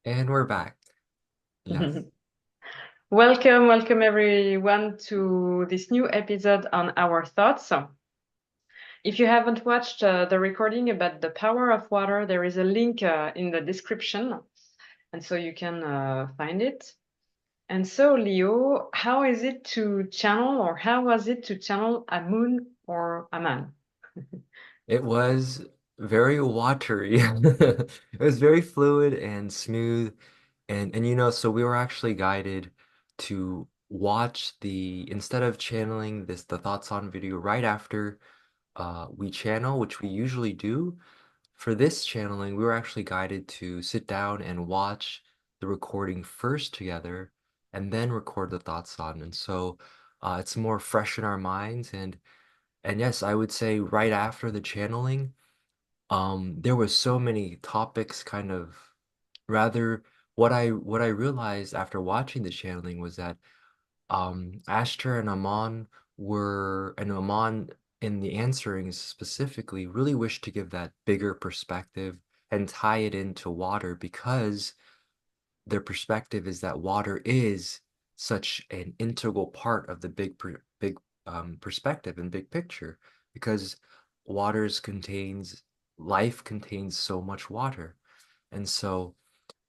And we're back. Yes. Welcome, welcome everyone to this new episode on our thoughts. So, if you haven't watched the recording about the power of water, there is a link in the description, and so you can find it. And so, Leo, how is it to channel, or how was it to channel Amun or Aman? It was very watery. It was very fluid and smooth. And so we were actually guided to watch instead of channeling the thoughts on video right after we channel, which we usually do. For this channeling, we were actually guided to sit down and watch the recording first together and then record the thoughts on. And so it's more fresh in our minds. And yes, I would say right after the channeling, there was so many topics kind of rather what I realized after watching the channeling was that Ashtar and Amon in the answerings specifically really wished to give that bigger perspective and tie it into water because their perspective is that water is such an integral part of the big perspective and big picture because waters contains life contains so much water. And so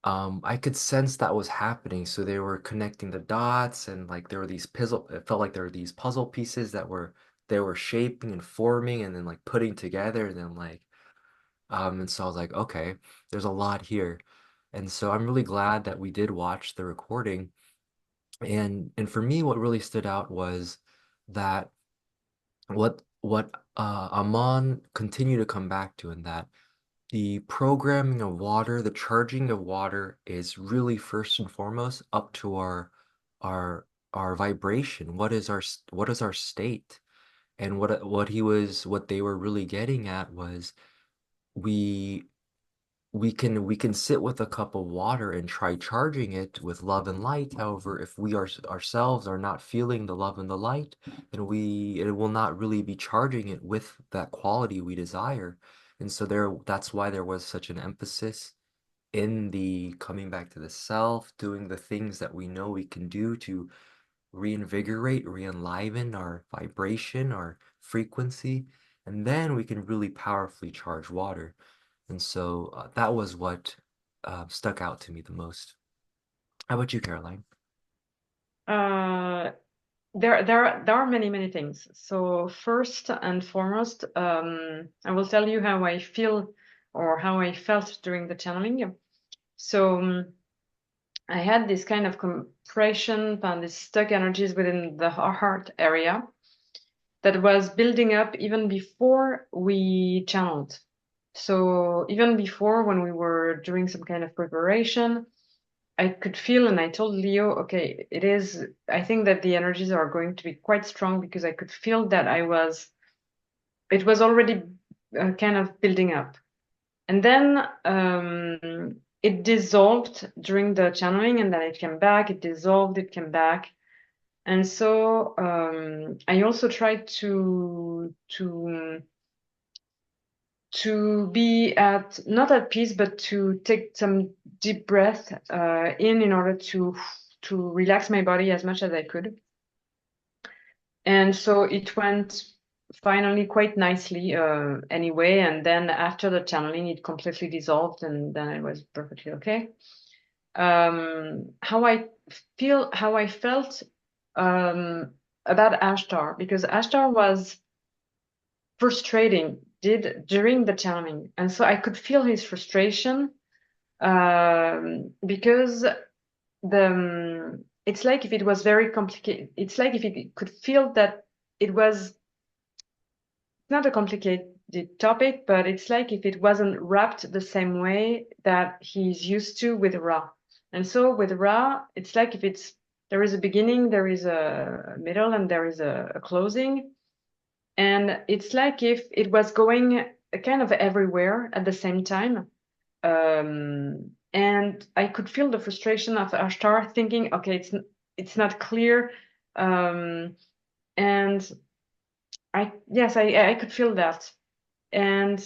I could sense that was happening. So they were connecting the dots and like there were these puzzle, it felt like there were these puzzle pieces that they were shaping and forming and then like putting together and then and so I was like, okay, there's a lot here. And so I'm really glad that we did watch the recording. And for me, what really stood out was that what Amon continued to come back to, and that the programming of water, the charging of water is really first and foremost up to our our vibration. What is our state? And what they were really getting at was we we can sit with a cup of water and try charging it with love and light. However, if we ourselves are not feeling the love and the light, then we it will not really be charging it with that quality we desire. And so that's why there was such an emphasis in the coming back to the self, doing the things that we know we can do to reinvigorate, re-enliven our vibration, our frequency, and then we can really powerfully charge water. And so that was what stuck out to me the most. How about you, Caroline? Uh, there are many, many things. So first and foremost, I will tell you how I feel or how I felt during the channeling. So I had this kind of compression and these stuck energies within the heart area that was building up even before we channeled. So even before when we were doing some kind of preparation, I could feel, and I told Leo, okay, I think that the energies are going to be quite strong because I could feel that it was already kind of building up. And then it dissolved during the channeling, and then it came back, it dissolved, it came back. And so I also tried to be at not at peace, but to take some deep breath in order to relax my body as much as I could. And so it went finally quite nicely anyway. And then after the channeling, it completely dissolved, and then it was perfectly okay. How I how I felt about Ashtar, because Ashtar was frustrating did during the channeling, and so I could feel his frustration because it's like if it was very complicated. It's like if he could feel that it was not a complicated topic, but it's like if it wasn't wrapped the same way that he's used to with Ra. And so with Ra, it's like if there is a beginning, there is a middle, and there is a closing. And it's like if it was going kind of everywhere at the same time. And I could feel the frustration of Ashtar thinking, okay, it's not clear. Um, and yes, I could feel that. And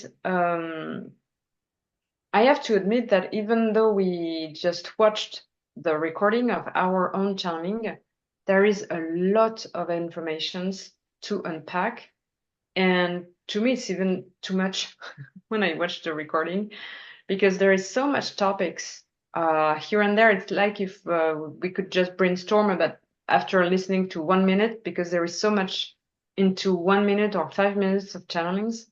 I have to admit that even though we just watched the recording of our own channeling, there is a lot of informations to unpack. And to me, it's even too much when I watch the recording because there is so much topics here and there. It's like if we could just brainstorm about after listening to 1 minute because there is so much into 1 minute or 5 minutes of channelings.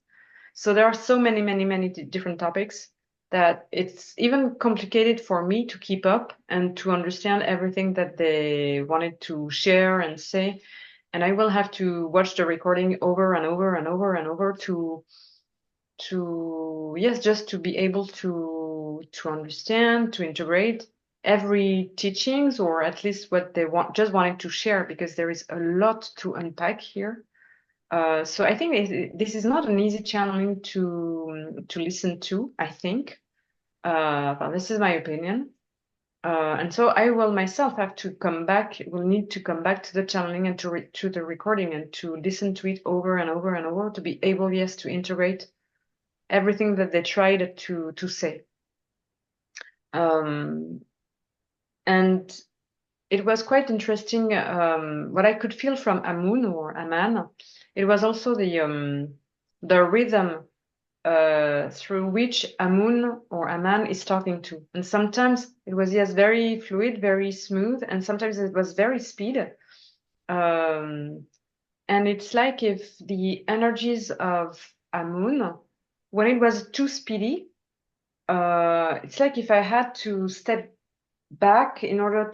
So there are so many, many, many different topics that it's even complicated for me to keep up and to understand everything that they wanted to share and say. And I will have to watch the recording over and over and over and over to yes, just to be able to understand, to integrate every teachings or at least what they wanted to share because there is a lot to unpack here. So I think this is not an easy channeling to listen to, I think. But this is my opinion. And so I will myself have to come back, will need to come back to the channeling and to the recording and to listen to it over and over and over to be able, yes, to integrate everything that they tried to say. Um, and it was quite interesting what I could feel from Amun or Aman. It was also the rhythm through which Amun or Aman is talking to. And sometimes it was, yes, very fluid, very smooth, and sometimes it was very speed. Um, and it's like if the energies of Amun, when it was too speedy, it's like if I had to step back in order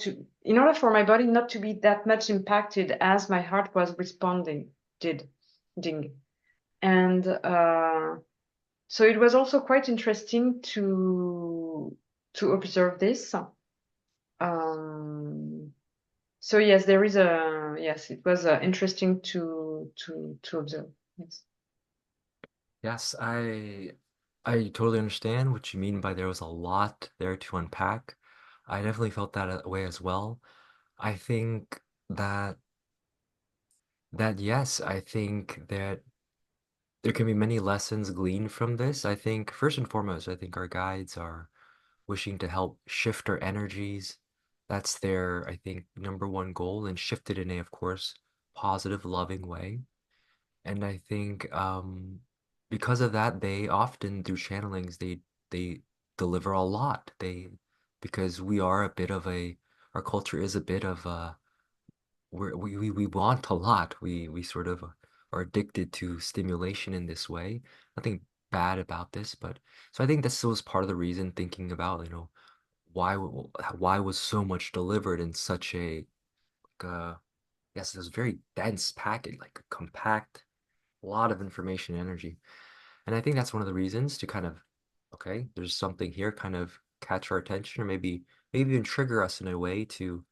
for my body not to be that much impacted as my heart was responding, did, ding. And so it was also quite interesting to observe this. Um, so yes, there is a yes, it was interesting to observe. Yes. Yes, I totally understand what you mean by there was a lot there to unpack. I definitely felt that way as well. I think that yes, I think that there can be many lessons gleaned from this. I think first and foremost, I think our guides are wishing to help shift our energies. That's their, I think, number one goal, and shift it in a, of course, positive, loving way. And I think because of that, they often do channelings, they deliver a lot. Because we are a bit of a, our culture is a bit of a, we want a lot. We sort of are addicted to stimulation in this way. Nothing bad about this, but so I think this was part of the reason thinking about, why was so much delivered in such a yes, it was very dense packet, like a compact, a lot of information and energy. And I think that's one of the reasons to kind of, okay, there's something here, kind of catch our attention, or maybe even trigger us in a way to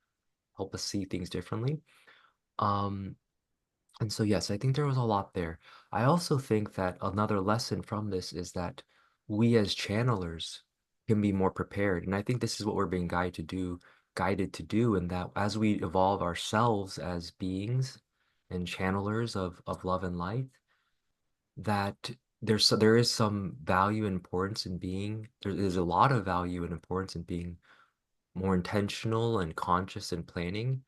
help us see things differently. Um, And so, yes, I think there was a lot there. I also think that another lesson from this is that we as channelers can be more prepared. And I think this is what we're being guided to do, and that as we evolve ourselves as beings and channelers of love and light, that there is some value and importance in being, there is a lot of value and importance in being more intentional and conscious in planning.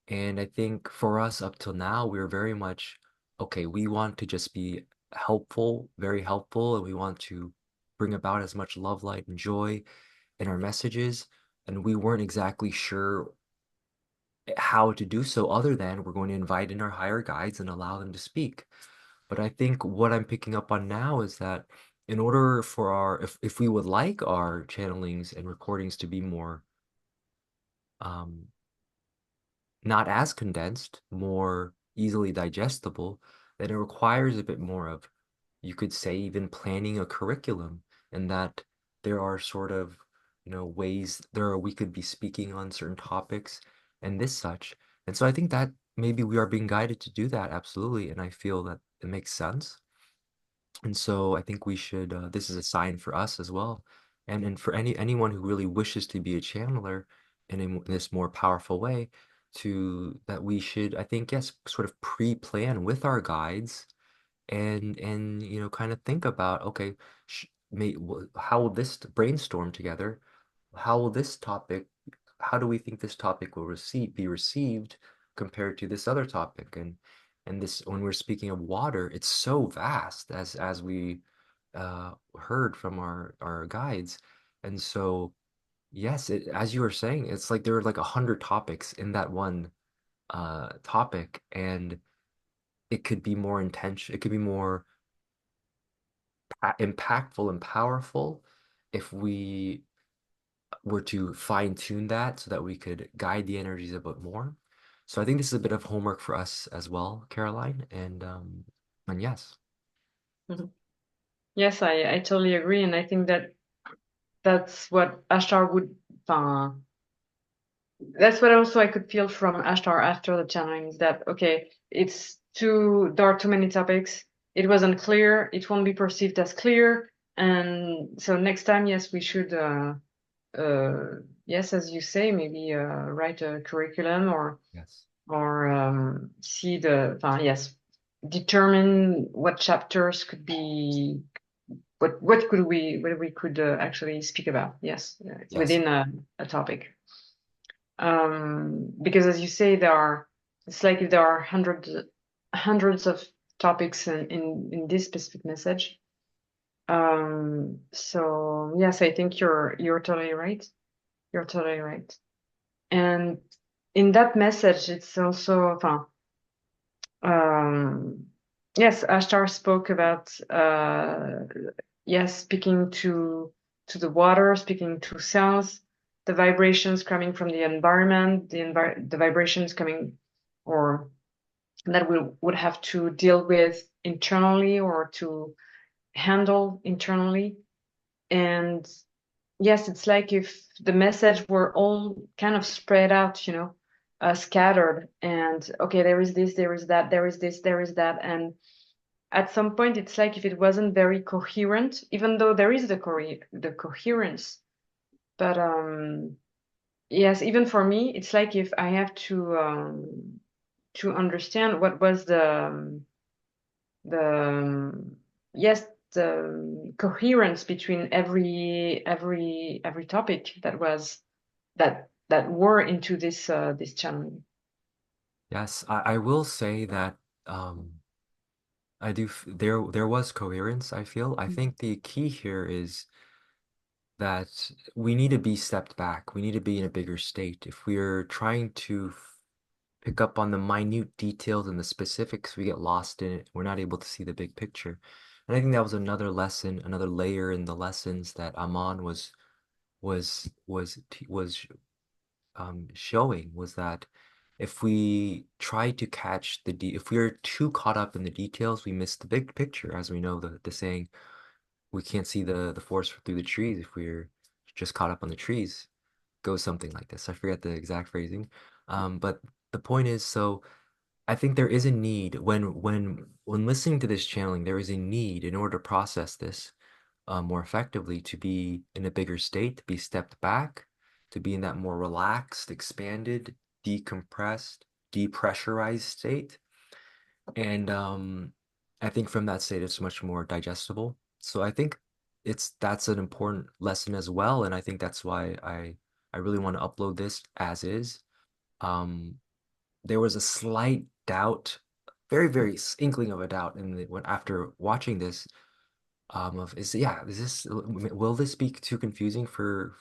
And I think for us up till now, we're very much, okay, we want to just be helpful, very helpful, and we want to bring about as much love, light, and joy in our messages. And we weren't exactly sure how to do so other than we're going to invite in our higher guides and allow them to speak. But I think what I'm picking up on now is that in order for if we would like our channelings and recordings to be more um, not as condensed, more easily digestible, then it requires a bit more of, you could say, even planning a curriculum, and that there are sort of, ways we could be speaking on certain topics and this such. And so I think that maybe we are being guided to do that, absolutely, and I feel that it makes sense. And so I think we should, this is a sign for us as well. And for anyone who really wishes to be a channeler in this more powerful way, that we should, I think, yes, sort of pre-plan with our guides and kind of think about, okay, how will this brainstorm together? How will this topic, how do we think this topic will be received compared to this other topic? And this, when we're speaking of water, it's so vast, as we heard from our guides. And so, yes, as you were saying, it's like there are like 100 topics in that one topic, and it could be more intention. It could be more impactful and powerful if we were to fine tune that so that we could guide the energies a bit more. So I think this is a bit of homework for us as well, Caroline. And yes, Mhm. Yes, I totally agree, and I think that that's what Ashtar would. That's what also I could feel from Ashtar after the channeling is that okay, there are too many topics. It wasn't clear. It won't be perceived as clear, and so next time, yes, we should. Yes, as you say, maybe write a curriculum yes, or see yes, determine what chapters could be what we could actually speak about. Yes, yes, within a topic. Because as you say, it's like if there are hundreds of topics in this specific message. So yes, I think you're totally right. You're totally right. And in that message, it's also, um, yes, Ashtar spoke about, yes, speaking to the water, speaking to cells, the vibrations coming from the environment, the vibrations coming, or that we would have to deal with internally or to handle internally. And yes, it's like if the message were all kind of spread out, scattered, and okay, there is this, there is that, there is this, there is that, and at some point, it's like if it wasn't very coherent, even though there is the coherence. But yes, even for me, it's like if I have to understand what was the yes, the coherence between every topic that were into this channel. yes. I will say that um, there was coherence, I feel. I think the key here is that we need to be stepped back. We need to be in a bigger state. If we're trying to pick up on the minute details and the specifics, we get lost in it. We're not able to see the big picture. And I think that was another lesson, another layer in the lessons that Amon was showing, was that if we try to catch if we're too caught up in the details, we miss the big picture. As we know, the saying, we can't see the forest through the trees if we're just caught up on the trees, goes something like this. I forget the exact phrasing. But the point is, so I think there is a need when listening to this channeling, there is a need in order to process this more effectively, to be in a bigger state, to be stepped back, to be in that more relaxed, expanded, decompressed, depressurized state. And I think from that state, it's much more digestible. So I think that's an important lesson as well. And I think that's why I really want to upload this as is. Um, there was a slight doubt, very, very inkling of a doubt when after watching this, of is this, will this be too confusing for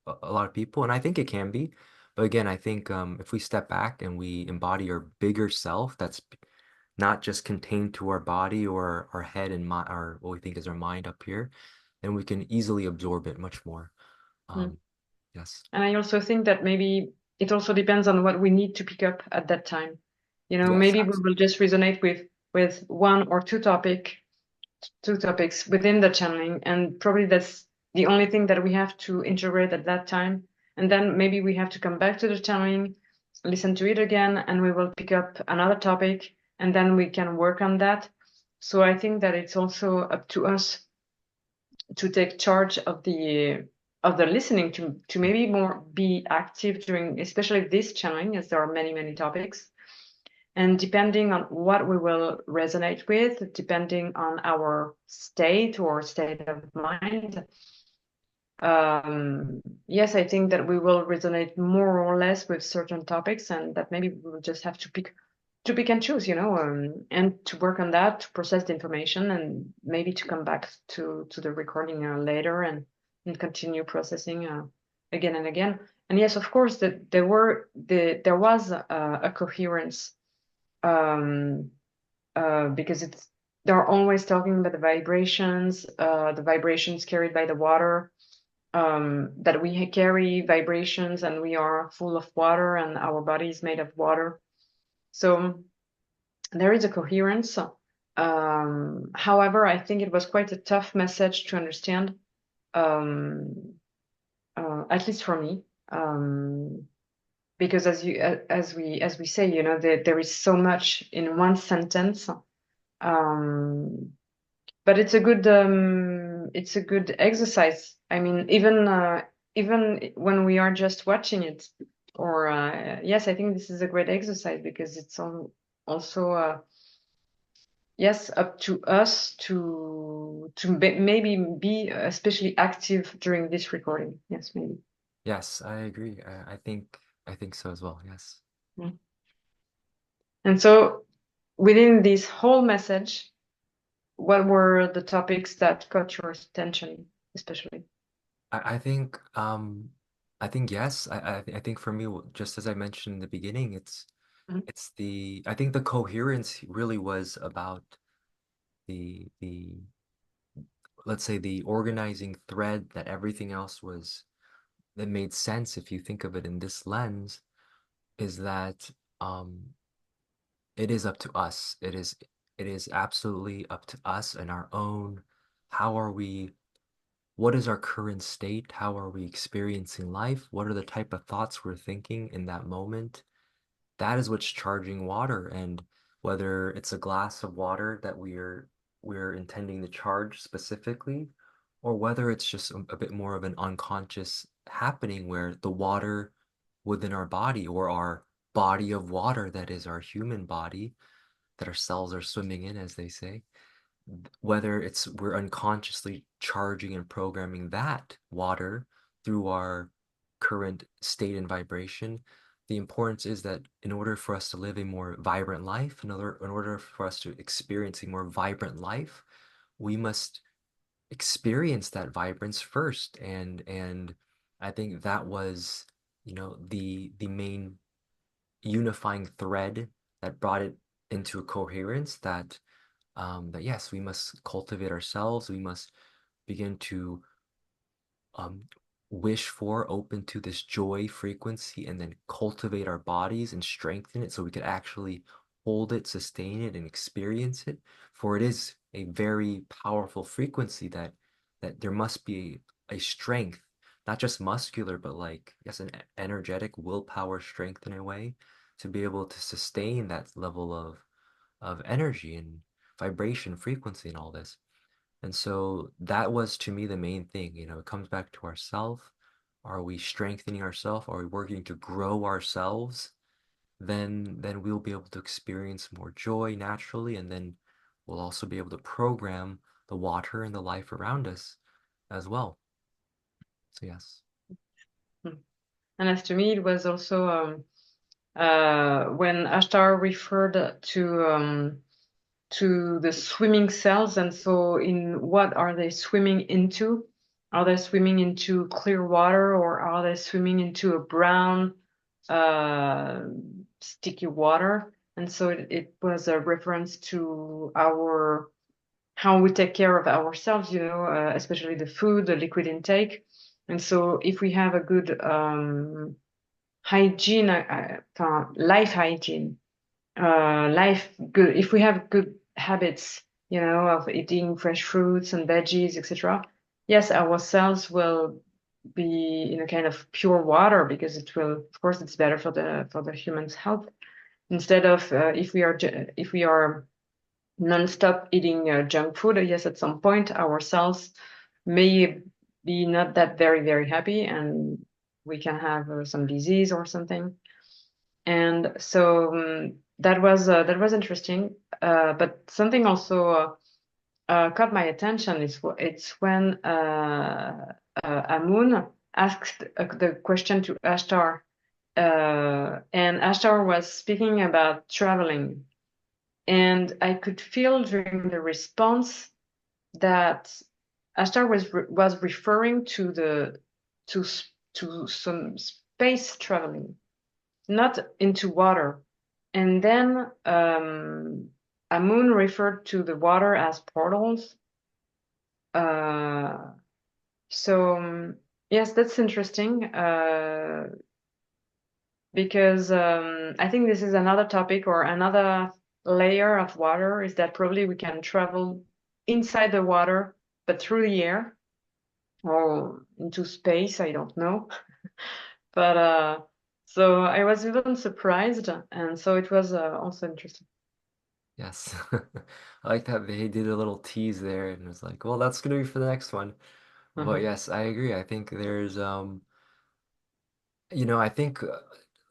a lot of people? And I think it can be. But again, I think if we step back and we embody our bigger self, that's not just contained to our body or our head and our what we think is our mind up here, then we can easily absorb it much more. Mm. Um, yes, And I also think that maybe it also depends on what we need to pick up at that time. yes, Maybe we absolutely. will just resonate with one or two topics within the channeling, and probably that's the only thing that we have to integrate at that time. And then maybe we have to come back to the channeling, listen to it again, and we will pick up another topic, and then we can work on that. So I think that it's also up to us to take charge of the listening, to maybe more be active during especially this channeling, as there are many topics, And depending on what we will resonate with, depending on our state or state of mind, yes, I think that we will resonate more or less with certain topics, and that maybe we will just have to pick and choose, and to work on that, to process the information, and maybe to come back to the recording later and continue processing again and again. And yes, of course, that there was a coherence, um, because they're always talking about the vibrations carried by the water, that we carry vibrations and we are full of water and our body is made of water. So there is a coherence. However, I think it was quite a tough message to understand, um, at least for me, because as we say, there is so much in one sentence. Um, but it's a good exercise. I mean, even when we are just watching it, or yes, I think this is a great exercise because it's also yes, up to us to maybe be especially active during this recording. Yes, maybe. Yes, I agree. I think so as well. Yes. Mm. And so within this whole message, what were the topics that caught your attention, especially? I think yes. I think for me, just as I mentioned in the beginning, Mhm. I think the coherence really was about the let's say the organizing thread that everything else was that made sense if you think of it in this lens is that um it is up to us. It is absolutely up to us and our own. How are we what is our current state? How are we experiencing life? What are the type of thoughts we're thinking in that moment? That is what's charging water. And whether it's a glass of water that we're intending to charge specifically, or whether it's just a bit more of an unconscious happening where the water within our body or our body of water that is our human body that our cells are swimming in, as they say, whether it's we're unconsciously charging and programming that water through our current state and vibration, the importance is that in order for us to live a more vibrant life, in order for us to experience a more vibrant life, we must experience that vibrance first. And I think that was, the main unifying thread that brought it into a coherence that yes, we must cultivate ourselves. We must begin to um, wish for, open to this joy frequency, and then cultivate our bodies and strengthen it so we could actually hold it, sustain it, and experience it. For it is a very powerful frequency that there must be a strength, not just muscular, but like, yes, an energetic willpower strength in a way to be able to sustain that level of energy and vibration, frequency, and all this. And so that was to me the main thing. It comes back to ourself. Are we strengthening ourselves? Are we working to grow ourselves? Then we'll be able to experience more joy naturally, and then we'll also be able to program the water and the life around us as well. So yes. Mm. And as to me, it was also when Ashtar referred to the swimming cells. And so, in what are they swimming into? Are they swimming into clear water, or are they swimming into a brown, uh, sticky water? And so, it was a reference to our how we take care of ourselves, especially the food, the liquid intake. And so, if we have a good hygiene, life hygiene, life good, if we have good habits, of eating fresh fruits and veggies, etc., yes, our cells will be in a kind of pure water because it will, of course, it's better for the human's health. Instead of if we are non-stop eating junk food, yes, at some point our cells may be not that very, very happy, and we can have some disease or something. And so that was interesting. But something also caught my attention is it's when Amun asked the question to Ashtar, and Ashtar was speaking about traveling, and I could feel during the response that Ashtar was referring to to some space traveling, not into water. And then Amun referred to the water as portals. Uh, so yes, that's interesting because I think this is another topic or another layer of water is that probably we can travel inside the water, but through the air or into space. I don't know, but so I was even surprised, and so it was also interesting. Yes. I like that they did a little tease there and was like, well, that's gonna be for the next one. But Uh-huh. yes, I agree. I think there's I think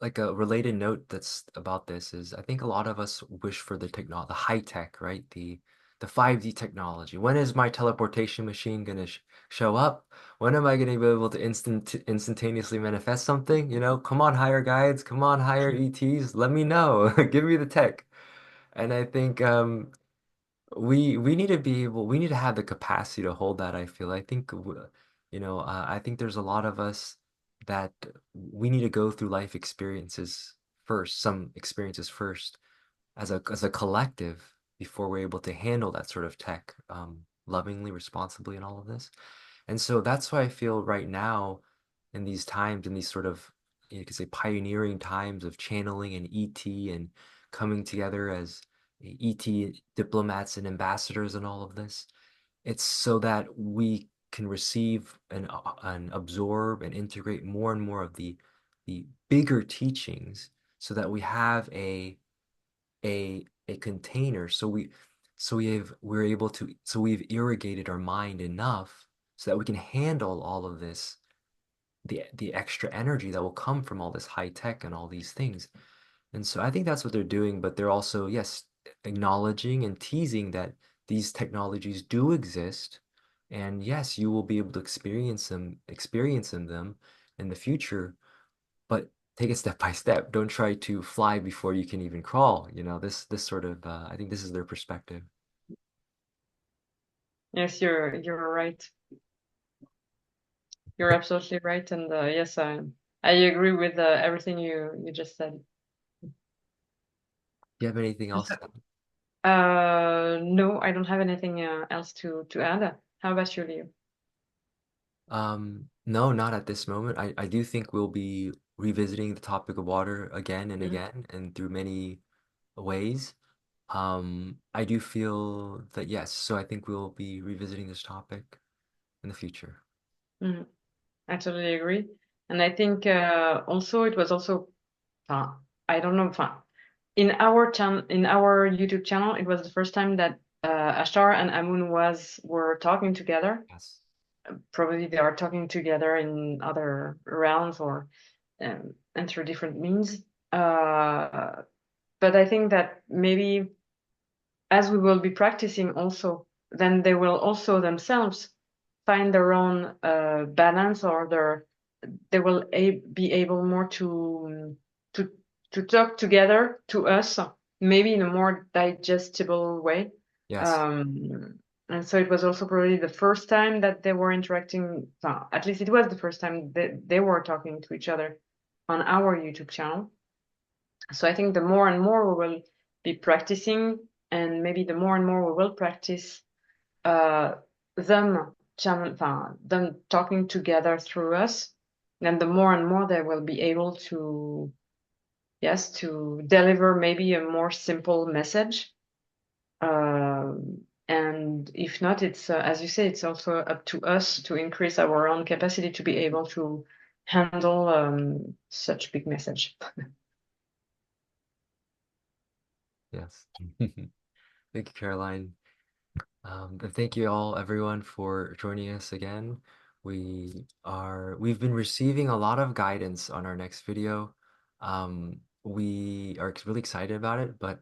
like a related note that's about this is I think a lot of us wish for the high tech, right? The 5D technology. When is my teleportation machine gonna show up? When am I gonna be able to instantaneously manifest something? Come on, higher guides, come on, higher ETs, let me know. Give me the tech. And I think we need to we need to have the capacity to hold that, I feel. I think there's a lot of us that we need to go through life experiences first, some experiences first as a collective before we're able to handle that sort of tech lovingly, responsibly, and all of this. And so that's why I feel right now in these times, in these sort of, you could say, pioneering times of channeling and ET and coming together as ET diplomats and ambassadors and all of this, it's so that we can receive and absorb and integrate more and more of the bigger teachings so that we have a container so we've irrigated our mind enough so that we can handle all of this the extra energy that will come from all this high tech and all these things. And so I think that's what they're doing, but they're also, yes, acknowledging and teasing that these technologies do exist. And yes, you will be able to experience in them in the future, but take it step by step. Don't try to fly before you can even crawl. This sort of I think this is their perspective. Yes, you're right. You're absolutely right, and yes, I agree with everything you just said. Do you have anything else? No, I don't have anything else to add. How about you, Leo? No, not at this moment. I do think we'll be revisiting the topic of water again and Mhm. again and through many ways. I do feel that yes, so I think we'll be revisiting this topic in the future. Mhm. I totally agree, and I think also it was also I don't know in our YouTube channel it was the first time that Ashtar and Amun were talking together. Yes. Probably they are talking together in other realms or and through different means. Uh, but I think that maybe as we will be practicing also, then they will also themselves find their own balance or they will be able more to to talk together to us, maybe in a more digestible way. Yes. And so it was also probably the first time that they were interacting, at least it was the first time that they were talking to each other on our YouTube channel. So I think the more and more we will be practicing, and maybe the more and more we will practice uh, them talking together through us, then the more and more they will be able to, yes, to deliver maybe a more simple message. And if not, it's as you say, it's also up to us to increase our own capacity to be able to handle such big message. Yes. Thank you, Caroline. And thank you all, everyone, for joining us again. We've been receiving a lot of guidance on our next video. we are really excited about it, but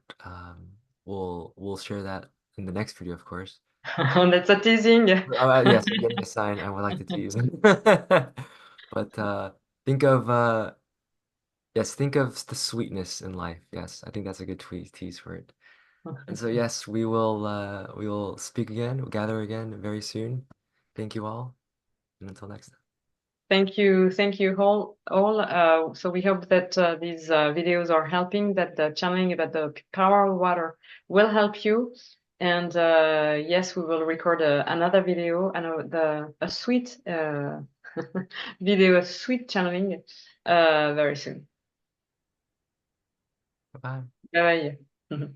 we'll share that in the next video, of course. That's a teasing. Yes, we're getting a sign. I would like to tease. But think of yes, think of the sweetness in life. Yes, I think that's a good tease for it. And so yes, we will speak again, we'll gather again very soon. Thank you all, and until next time. Thank you all. So we hope that these videos are helping, that the channeling about the power of water will help you. And yes, we will record another video and a sweet video, of sweet channeling very soon. Bye-bye. Bye bye.